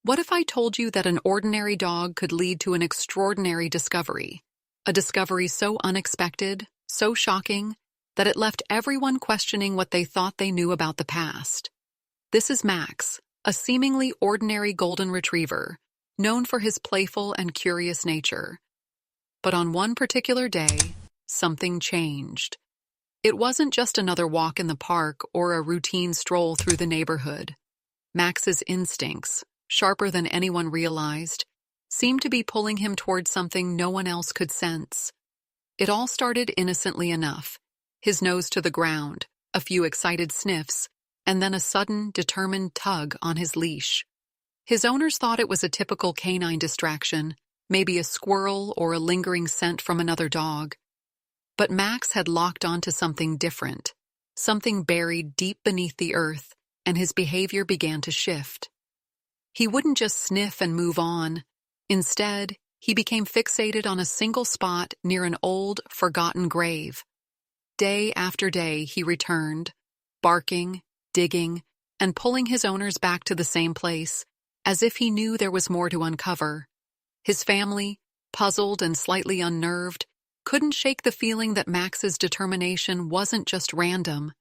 What if I told you that an ordinary dog could lead to an extraordinary discovery? A discovery so unexpected, so shocking, that it left everyone questioning what they thought they knew about the past. This is Max, a seemingly ordinary golden retriever, known for his playful and curious nature. But on one particular day, something changed. It wasn't just another walk in the park or a routine stroll through the neighborhood. Max's instincts, sharper than anyone realized, seemed to be pulling him toward something no one else could sense. It all started innocently enough. His nose to the ground, a few excited sniffs, and then a sudden, determined tug on his leash. His owners thought it was a typical canine distraction, maybe a squirrel or a lingering scent from another dog. But Max had locked onto something different, something buried deep beneath the earth, and his behavior began to shift. He wouldn't just sniff and move on. Instead, he became fixated on a single spot near an old, forgotten grave. Day after day he returned, barking, digging, and pulling his owners back to the same place, as if he knew there was more to uncover. His family, puzzled and slightly unnerved, couldn't shake the feeling that Max's determination wasn't just random.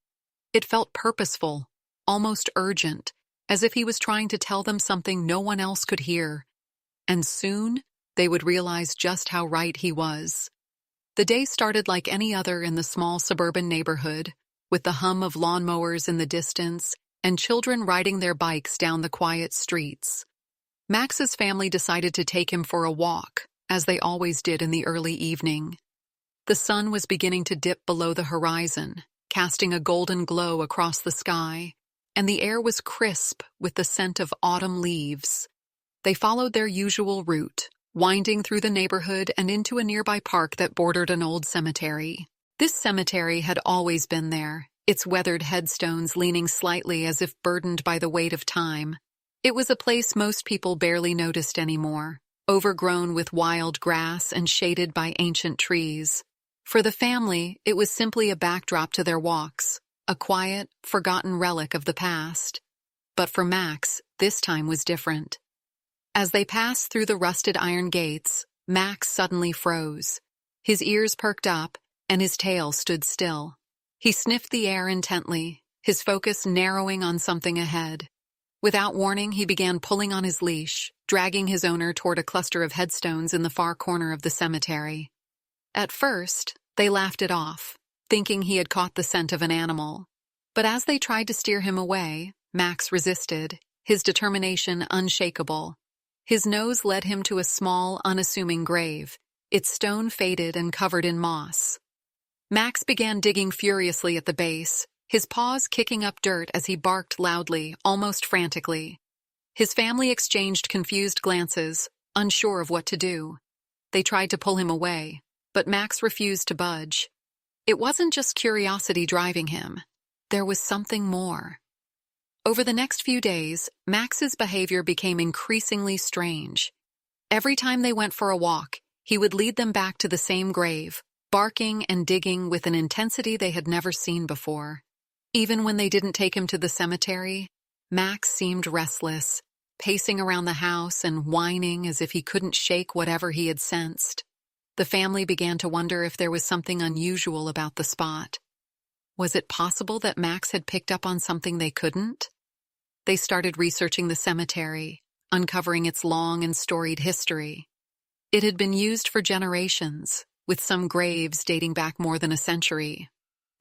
It felt purposeful, almost urgent, as if he was trying to tell them something no one else could hear. And soon, they would realize just how right he was. The day started like any other in the small suburban neighborhood, with the hum of lawnmowers in the distance and children riding their bikes down the quiet streets. Max's family decided to take him for a walk, as they always did in the early evening. The sun was beginning to dip below the horizon, casting a golden glow across the sky, and the air was crisp with the scent of autumn leaves. They followed their usual route, winding through the neighborhood and into a nearby park that bordered an old cemetery. This cemetery had always been there, its weathered headstones leaning slightly as if burdened by the weight of time. It was a place most people barely noticed anymore, overgrown with wild grass and shaded by ancient trees. For the family, it was simply a backdrop to their walks, a quiet, forgotten relic of the past. But for Max, this time was different. As they passed through the rusted iron gates, Max suddenly froze. His ears perked up, and his tail stood still. He sniffed the air intently, his focus narrowing on something ahead. Without warning, he began pulling on his leash, dragging his owner toward a cluster of headstones in the far corner of the cemetery. At first, they laughed it off, thinking he had caught the scent of an animal. But as they tried to steer him away, Max resisted, his determination unshakable. His nose led him to a small, unassuming grave, its stone faded and covered in moss. Max began digging furiously at the base, his paws kicking up dirt as he barked loudly, almost frantically. His family exchanged confused glances, unsure of what to do. They tried to pull him away, but Max refused to budge. It wasn't just curiosity driving him. There was something more. Over the next few days, Max's behavior became increasingly strange. Every time they went for a walk, he would lead them back to the same grave, barking and digging with an intensity they had never seen before. Even when they didn't take him to the cemetery, Max seemed restless, pacing around the house and whining as if he couldn't shake whatever he had sensed. The family began to wonder if there was something unusual about the spot. Was it possible that Max had picked up on something they couldn't? They started researching the cemetery, uncovering its long and storied history. It had been used for generations, with some graves dating back more than a century.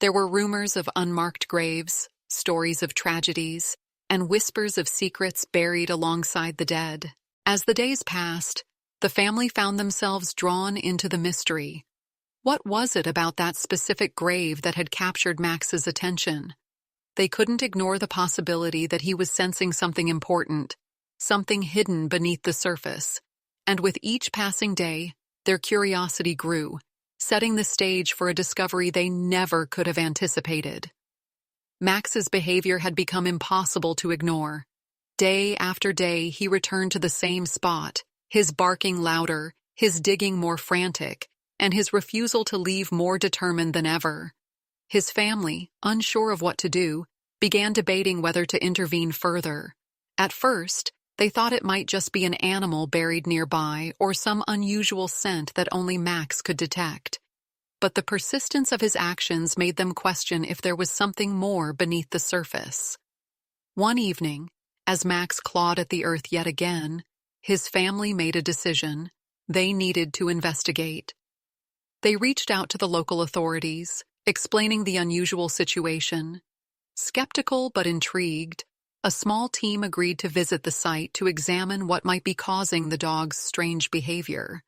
There were rumors of unmarked graves, stories of tragedies, and whispers of secrets buried alongside the dead. As the days passed, the family found themselves drawn into the mystery. What was it about that specific grave that had captured Max's attention? They couldn't ignore the possibility that he was sensing something important, something hidden beneath the surface. And with each passing day, their curiosity grew, setting the stage for a discovery they never could have anticipated. Max's behavior had become impossible to ignore. Day after day, he returned to the same spot, his barking louder, his digging more frantic, and his refusal to leave more determined than ever. His family, unsure of what to do, began debating whether to intervene further. At first, They thought it might just be an animal buried nearby or some unusual scent that only Max could detect. But the persistence of his actions made them question if there was something more beneath the surface. One evening, as Max clawed at the earth yet again, his family made a decision. They needed to investigate. They reached out to the local authorities, explaining the unusual situation. Skeptical but intrigued, a small team agreed to visit the site to examine what might be causing the dog's strange behavior.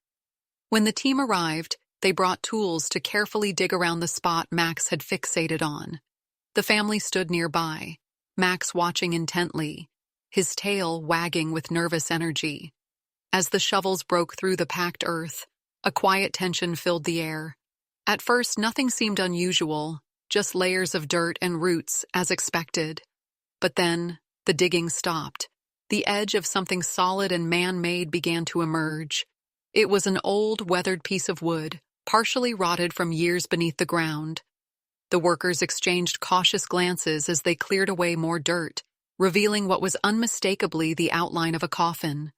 When the team arrived, they brought tools to carefully dig around the spot Max had fixated on. The family stood nearby, Max watching intently, his tail wagging with nervous energy. As the shovels broke through the packed earth, a quiet tension filled the air. At first, nothing seemed unusual, just layers of dirt and roots as expected. But then, the digging stopped. The edge of something solid and man-made began to emerge. It was an old, weathered piece of wood, partially rotted from years beneath the ground. The workers exchanged cautious glances as they cleared away more dirt, revealing what was unmistakably the outline of a coffin.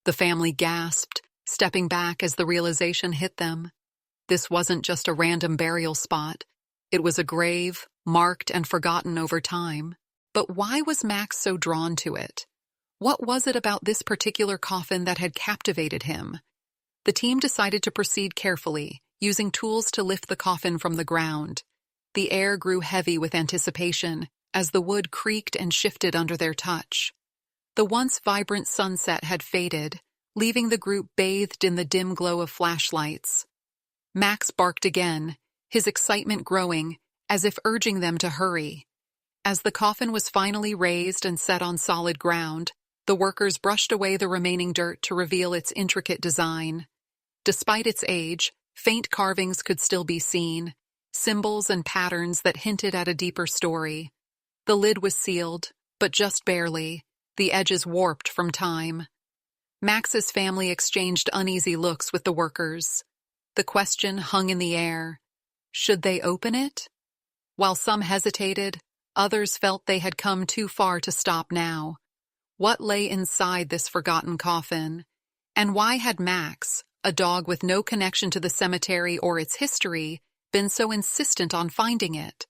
The family gasped, stepping back as the realization hit them. This wasn't just a random burial spot. It was a grave, marked and forgotten over time. But why was Max so drawn to it? What was it about this particular coffin that had captivated him? The team decided to proceed carefully, using tools to lift the coffin from the ground. The air grew heavy with anticipation as the wood creaked and shifted under their touch. The once vibrant sunset had faded, leaving the group bathed in the dim glow of flashlights. Max barked again, his excitement growing, as if urging them to hurry. As the coffin was finally raised and set on solid ground, the workers brushed away the remaining dirt to reveal its intricate design. Despite its age, faint carvings could still be seen, symbols and patterns that hinted at a deeper story. The lid was sealed, but just barely, the edges warped from time. Max's family exchanged uneasy looks with the workers. The question hung in the air. Should they open it? While some hesitated, others felt they had come too far to stop now. What lay inside this forgotten coffin? And why had Max, a dog with no connection to the cemetery or its history, been so insistent on finding it?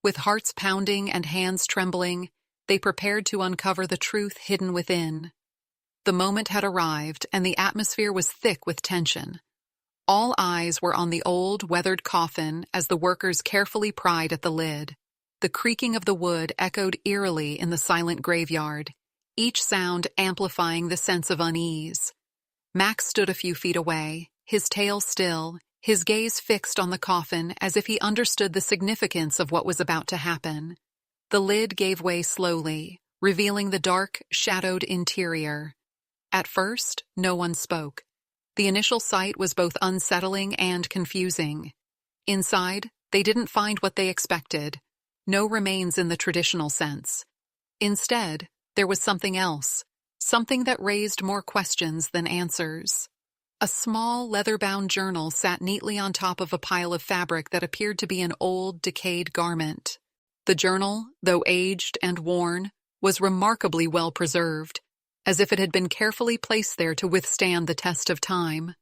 With hearts pounding and hands trembling, they prepared to uncover the truth hidden within. The moment had arrived, and the atmosphere was thick with tension. All eyes were on the old, weathered coffin as the workers carefully pried at the lid. The creaking of the wood echoed eerily in the silent graveyard, each sound amplifying the sense of unease. Max stood a few feet away, his tail still, his gaze fixed on the coffin as if he understood the significance of what was about to happen. The lid gave way slowly, revealing the dark, shadowed interior. At first, no one spoke. The initial sight was both unsettling and confusing. Inside, they didn't find what they expected. No remains in the traditional sense. Instead, there was something else, something that raised more questions than answers. A small, leather-bound journal sat neatly on top of a pile of fabric that appeared to be an old, decayed garment. The journal, though aged and worn, was remarkably well preserved, as if it had been carefully placed there to withstand the test of time.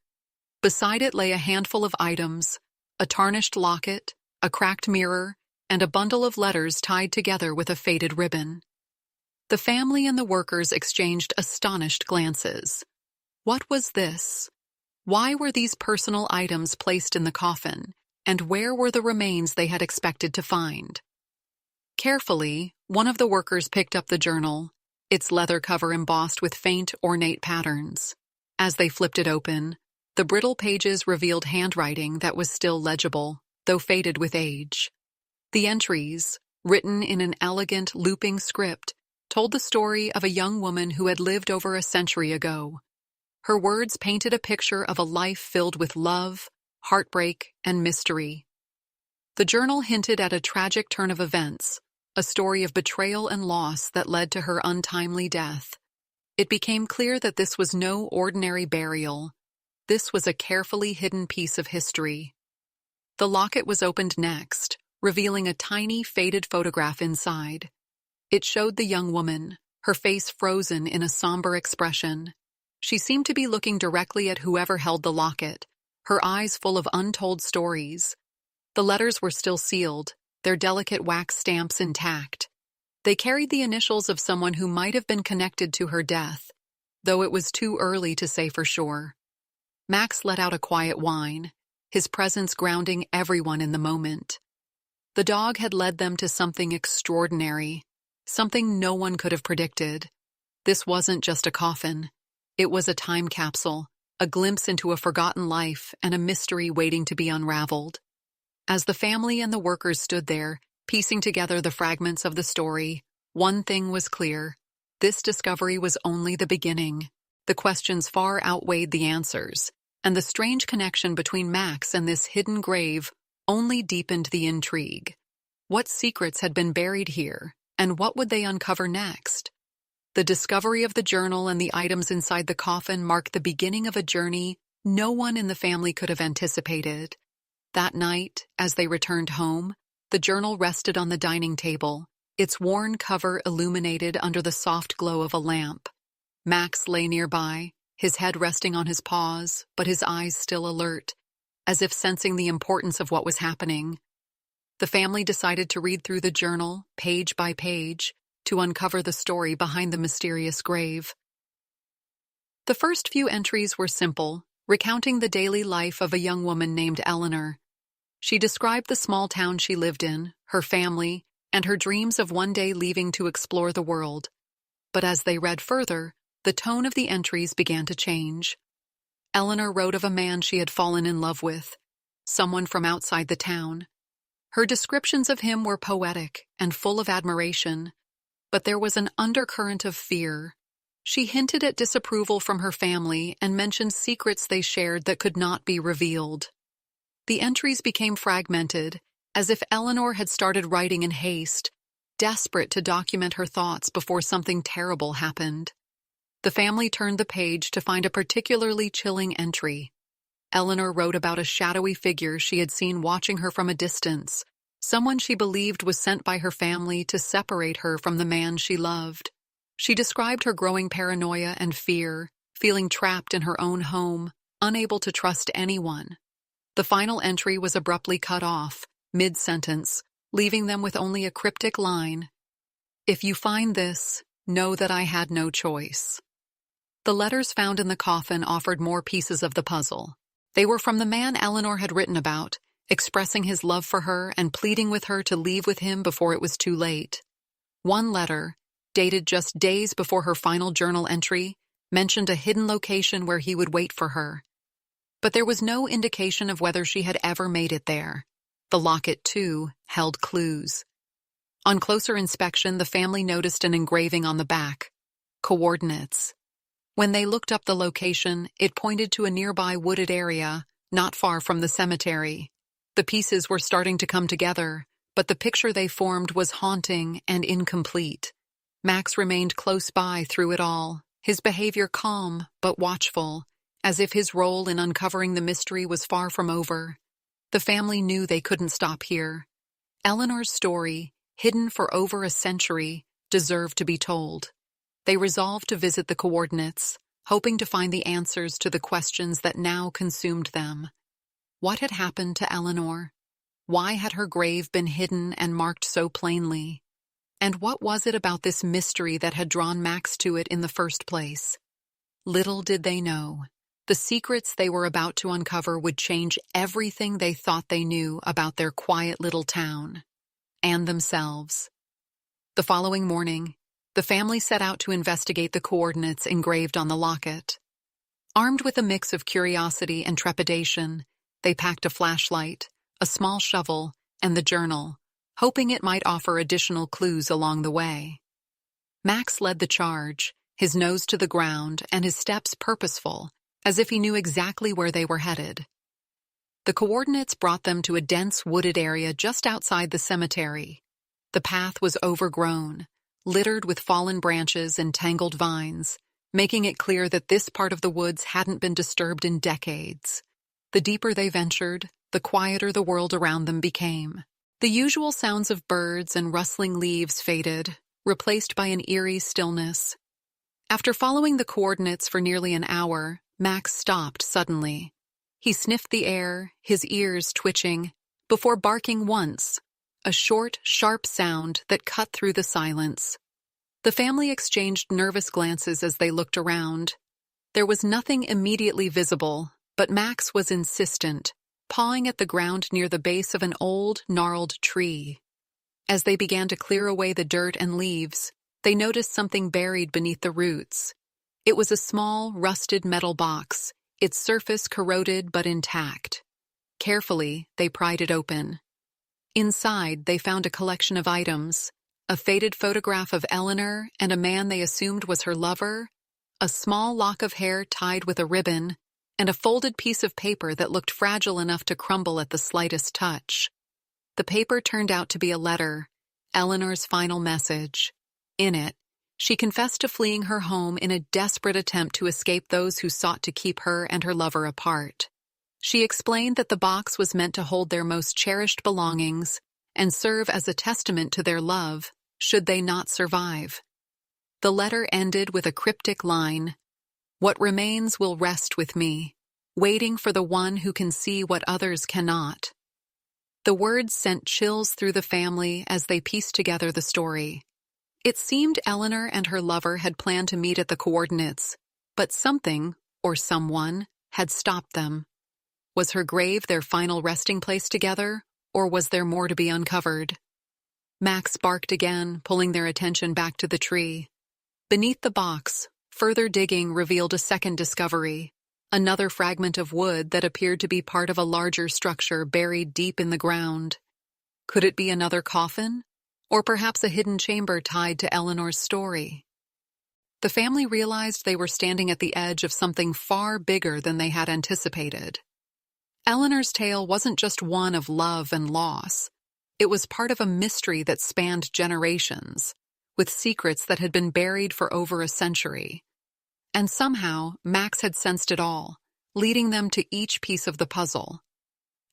Beside it lay a handful of items, a tarnished locket, a cracked mirror, and a bundle of letters tied together with a faded ribbon. The family and the workers exchanged astonished glances. What was this? Why were these personal items placed in the coffin, and where were the remains they had expected to find? Carefully, one of the workers picked up the journal, its leather cover embossed with faint, ornate patterns. As they flipped it open, the brittle pages revealed handwriting that was still legible, though faded with age. The entries, written in an elegant, looping script, told the story of a young woman who had lived over a century ago. Her words painted a picture of a life filled with love, heartbreak, and mystery. The journal hinted at a tragic turn of events, a story of betrayal and loss that led to her untimely death. It became clear that this was no ordinary burial. This was a carefully hidden piece of history. The locket was opened next, revealing a tiny, faded photograph inside. It showed the young woman, her face frozen in a somber expression. She seemed to be looking directly at whoever held the locket, her eyes full of untold stories. The letters were still sealed, their delicate wax stamps intact. They carried the initials of someone who might have been connected to her death, though it was too early to say for sure. Max let out a quiet whine, his presence grounding everyone in the moment. The dog had led them to something extraordinary, something no one could have predicted. This wasn't just a coffin. It was a time capsule, a glimpse into a forgotten life and a mystery waiting to be unraveled. As the family and the workers stood there, piecing together the fragments of the story, one thing was clear. This discovery was only the beginning. The questions far outweighed the answers, and the strange connection between Max and this hidden grave only deepened the intrigue. What secrets had been buried here, and what would they uncover next? The discovery of the journal and the items inside the coffin marked the beginning of a journey no one in the family could have anticipated. That night, as they returned home, the journal rested on the dining table, its worn cover illuminated under the soft glow of a lamp. Max lay nearby, his head resting on his paws, but his eyes still alert, as if sensing the importance of what was happening. The family decided to read through the journal, page by page, to uncover the story behind the mysterious grave. The first few entries were simple, recounting the daily life of a young woman named Eleanor. She described the small town she lived in, her family, and her dreams of one day leaving to explore the world. But as they read further, the tone of the entries began to change. Eleanor wrote of a man she had fallen in love with, someone from outside the town. Her descriptions of him were poetic and full of admiration, but there was an undercurrent of fear. She hinted at disapproval from her family and mentioned secrets they shared that could not be revealed. The entries became fragmented, as if Eleanor had started writing in haste, desperate to document her thoughts before something terrible happened. The family turned the page to find a particularly chilling entry. Eleanor wrote about a shadowy figure she had seen watching her from a distance, someone she believed was sent by her family to separate her from the man she loved. She described her growing paranoia and fear, feeling trapped in her own home, unable to trust anyone. The final entry was abruptly cut off, mid-sentence, leaving them with only a cryptic line. "If you find this, know that I had no choice." The letters found in the coffin offered more pieces of the puzzle. They were from the man Eleanor had written about, expressing his love for her and pleading with her to leave with him before it was too late. One letter, dated just days before her final journal entry, mentioned a hidden location where he would wait for her. But there was no indication of whether she had ever made it there. The locket, too, held clues. On closer inspection, the family noticed an engraving on the back. Coordinates. When they looked up the location, it pointed to a nearby wooded area, not far from the cemetery. The pieces were starting to come together, but the picture they formed was haunting and incomplete. Max remained close by through it all, his behavior calm but watchful, as if his role in uncovering the mystery was far from over. The family knew they couldn't stop here. Eleanor's story, hidden for over a century, deserved to be told. They resolved to visit the coordinates, hoping to find the answers to the questions that now consumed them. What had happened to Eleanor? Why had her grave been hidden and marked so plainly? And what was it about this mystery that had drawn Max to it in the first place? Little did they know. The secrets they were about to uncover would change everything they thought they knew about their quiet little town and themselves. The following morning, the family set out to investigate the coordinates engraved on the locket. Armed with a mix of curiosity and trepidation, they packed a flashlight, a small shovel, and the journal, hoping it might offer additional clues along the way. Max led the charge, his nose to the ground and his steps purposeful, as if he knew exactly where they were headed. The coordinates brought them to a dense wooded area just outside the cemetery. The path was overgrown, littered with fallen branches and tangled vines, making it clear that this part of the woods hadn't been disturbed in decades. The deeper they ventured, the quieter the world around them became. The usual sounds of birds and rustling leaves faded, replaced by an eerie stillness. After following the coordinates for nearly an hour, Max stopped suddenly. He sniffed the air, his ears twitching, before barking once, a short, sharp sound that cut through the silence. The family exchanged nervous glances as they looked around. There was nothing immediately visible, but Max was insistent, pawing at the ground near the base of an old, gnarled tree. As they began to clear away the dirt and leaves, they noticed something buried beneath the roots. It was a small, rusted metal box, its surface corroded but intact. Carefully, they pried it open. Inside, they found a collection of items: a faded photograph of Eleanor and a man they assumed was her lover, a small lock of hair tied with a ribbon, and a folded piece of paper that looked fragile enough to crumble at the slightest touch. The paper turned out to be a letter, Eleanor's final message. In it, she confessed to fleeing her home in a desperate attempt to escape those who sought to keep her and her lover apart. She explained that the box was meant to hold their most cherished belongings and serve as a testament to their love, should they not survive. The letter ended with a cryptic line: "What remains will rest with me, waiting for the one who can see what others cannot." The words sent chills through the family as they pieced together the story. It seemed Eleanor and her lover had planned to meet at the coordinates, but something, or someone, had stopped them. Was her grave their final resting place together, or was there more to be uncovered? Max barked again, pulling their attention back to the tree. Beneath the box, further digging revealed a second discovery, another fragment of wood that appeared to be part of a larger structure buried deep in the ground. Could it be another coffin? Or perhaps a hidden chamber tied to Eleanor's story? The family realized they were standing at the edge of something far bigger than they had anticipated. Eleanor's tale wasn't just one of love and loss. It was part of a mystery that spanned generations, with secrets that had been buried for over a century. And somehow, Max had sensed it all, leading them to each piece of the puzzle.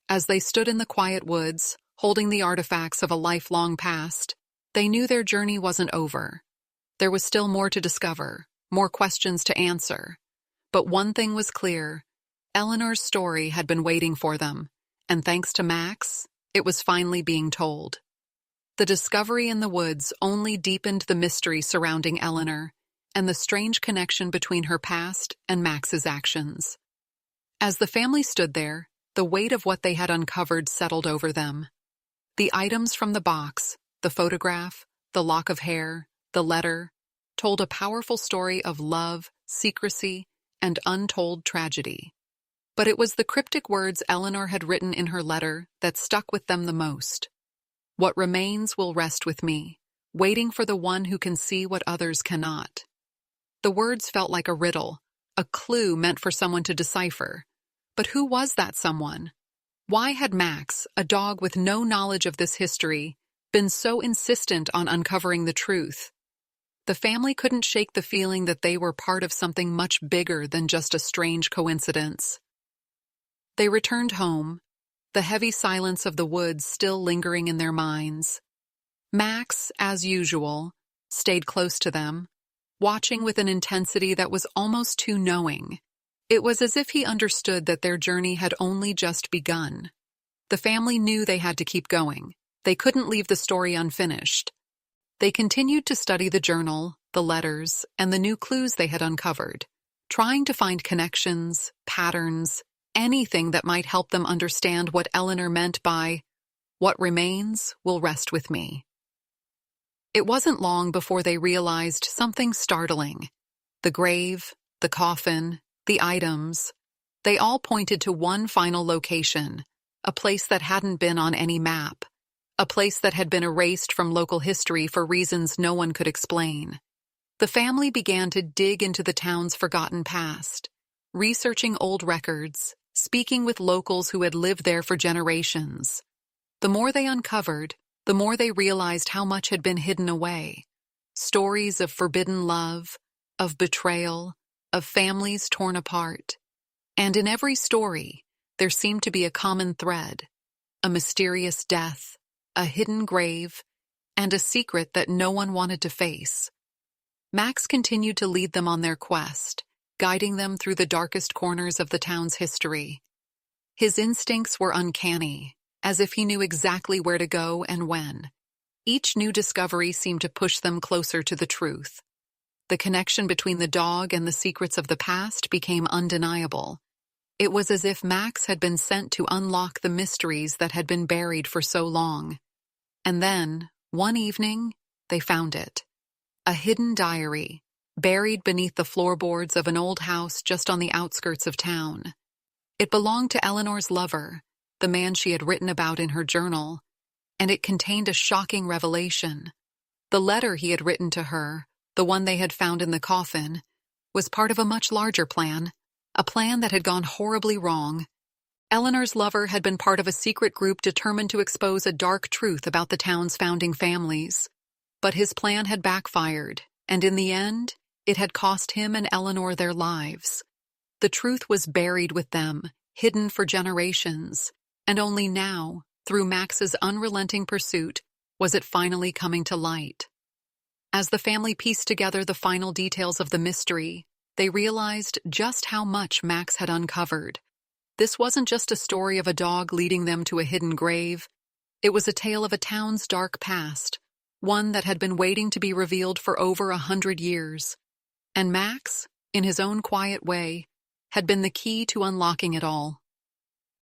As they stood in the quiet woods, holding the artifacts of a lifelong past, they knew their journey wasn't over. There was still more to discover, more questions to answer. But one thing was clear: Eleanor's story had been waiting for them, and thanks to Max, it was finally being told. The discovery in the woods only deepened the mystery surrounding Eleanor and the strange connection between her past and Max's actions. As the family stood there, the weight of what they had uncovered settled over them. The items from the box, the photograph, the lock of hair, the letter, told a powerful story of love, secrecy, and untold tragedy. But it was the cryptic words Eleanor had written in her letter that stuck with them the most. "What remains will rest with me, waiting for the one who can see what others cannot." The words felt like a riddle, a clue meant for someone to decipher. But who was that someone? Why had Max, a dog with no knowledge of this history, been so insistent on uncovering the truth? The family couldn't shake the feeling that they were part of something much bigger than just a strange coincidence. They returned home, the heavy silence of the woods still lingering in their minds. Max, as usual, stayed close to them, watching with an intensity that was almost too knowing. It was as if he understood that their journey had only just begun. The family knew they had to keep going. They couldn't leave the story unfinished. They continued to study the journal, the letters, and the new clues they had uncovered, trying to find connections, patterns, anything that might help them understand what Eleanor meant by, "What remains will rest with me." It wasn't long before they realized something startling. The grave, the coffin, the items, they all pointed to one final location, a place that hadn't been on any map, a place that had been erased from local history for reasons no one could explain. The family began to dig into the town's forgotten past, researching old records, speaking with locals who had lived there for generations. The more they uncovered, the more they realized how much had been hidden away. Stories of forbidden love, of betrayal, of families torn apart. And in every story, there seemed to be a common thread: a mysterious death, a hidden grave, and a secret that no one wanted to face. Max continued to lead them on their quest, guiding them through the darkest corners of the town's history. His instincts were uncanny, as if he knew exactly where to go and when. Each new discovery seemed to push them closer to the truth. The connection between the dog and the secrets of the past became undeniable. It was as if Max had been sent to unlock the mysteries that had been buried for so long. And then, one evening, they found it. A hidden diary, buried beneath the floorboards of an old house just on the outskirts of town. It belonged to Eleanor's lover, the man she had written about in her journal, and it contained a shocking revelation. The letter he had written to her, the one they had found in the coffin, was part of a much larger plan, a plan that had gone horribly wrong. Eleanor's lover had been part of a secret group determined to expose a dark truth about the town's founding families. But his plan had backfired, and in the end, it had cost him and Eleanor their lives. The truth was buried with them, hidden for generations, and only now, through Max's unrelenting pursuit, was it finally coming to light. As the family pieced together the final details of the mystery, they realized just how much Max had uncovered. This wasn't just a story of a dog leading them to a hidden grave. It was a tale of a town's dark past, one that had been waiting to be revealed for over 100 years. And Max, in his own quiet way, had been the key to unlocking it all.